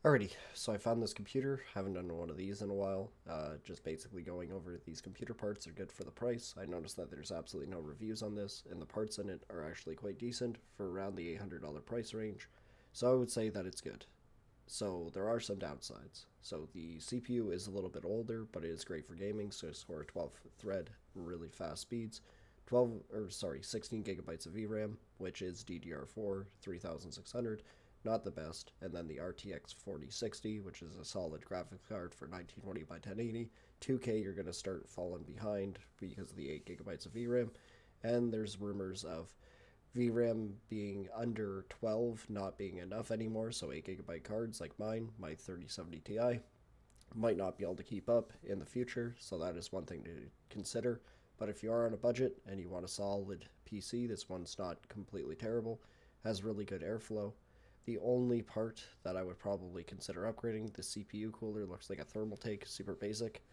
Alrighty, so I found this computer. Haven't done one of these in a while. Just basically going over these computer parts are good for the price. I noticed that there's absolutely no reviews on this, and the parts in it are actually quite decent for around the $800 price range. So I would say that it's good. So there are some downsides. So the CPU is a little bit older, but it is great for gaming. So it's for 12 thread, really fast speeds. 16 gigabytes of VRAM, which is DDR4 3600. Not the best, and then the RTX 4060, which is a solid graphics card for 1920 by 1080. 2K, you're going to start falling behind because of the 8 gigabytes of VRAM, and there's rumors of VRAM being under 12 not being enough anymore, so 8 gigabyte cards like mine, my 3070 Ti, might not be able to keep up in the future, so that is one thing to consider. But if you are on a budget and you want a solid PC, this one's not completely terrible, has really good airflow. The only part that I would probably consider upgrading, the CPU cooler looks like a Thermaltake, super basic.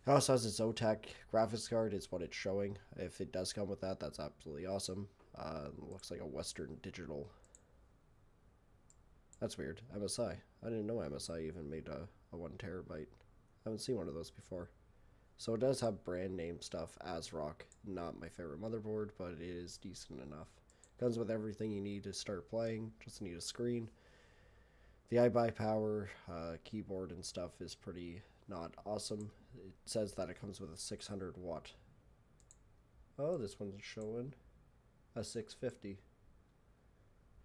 It also has its OTAC graphics card, is what it's showing. If it does come with that, that's absolutely awesome. Looks like a Western Digital. That's weird. MSI. I didn't know MSI even made a 1 terabyte. I haven't seen one of those before. So it does have brand name stuff, ASRock. Not my favorite motherboard, but it is decent enough. Comes with everything you need to start playing, just need a screen. The iBuy power, keyboard and stuff is pretty not awesome. It says that it comes with a 600 watt. Oh, this one's showing a 650.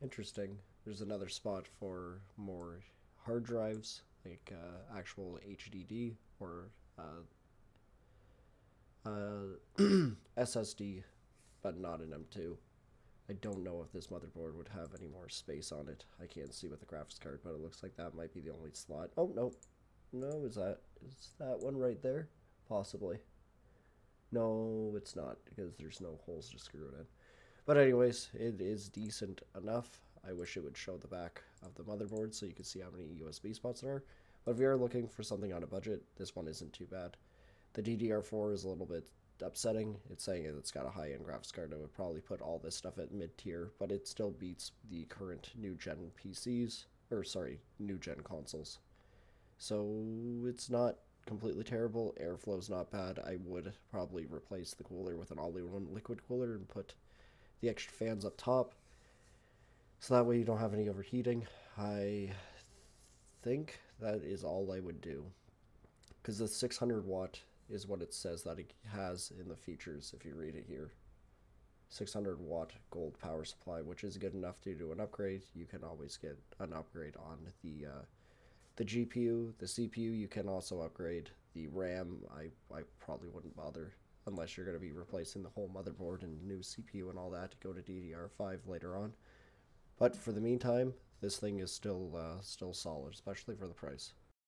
Interesting. There's another spot for more hard drives, like actual HDD or SSD, but not an M2. I don't know if this motherboard would have any more space on it. I can't see with the graphics card, but it looks like that might be the only slot. Oh, no. No, is that one right there? Possibly. No, it's not, because there's no holes to screw it in. But anyways, it is decent enough. I wish it would show the back of the motherboard so you can see how many USB spots there are. But if you're looking for something on a budget, this one isn't too bad. The DDR4 is a little bit upsetting. It's saying it's got a high-end graphics card. I would probably put all this stuff at mid-tier, but it still beats the current new-gen PCs, or sorry, new-gen consoles. So it's not completely terrible. Airflow's not bad. I would probably replace the cooler with an all-in-one liquid cooler and put the extra fans up top, so that way you don't have any overheating. I think that is all I would do, because the 600 watt is what it says that it has in the features if you read it here. 600 watt gold power supply, which is good enough to do an upgrade. You can always get an upgrade on the GPU. The CPU you can also upgrade. The RAM I probably wouldn't bother unless you're going to be replacing the whole motherboard and new CPU and all that to go to DDR5 later on. But for the meantime, this thing is still solid, especially for the price.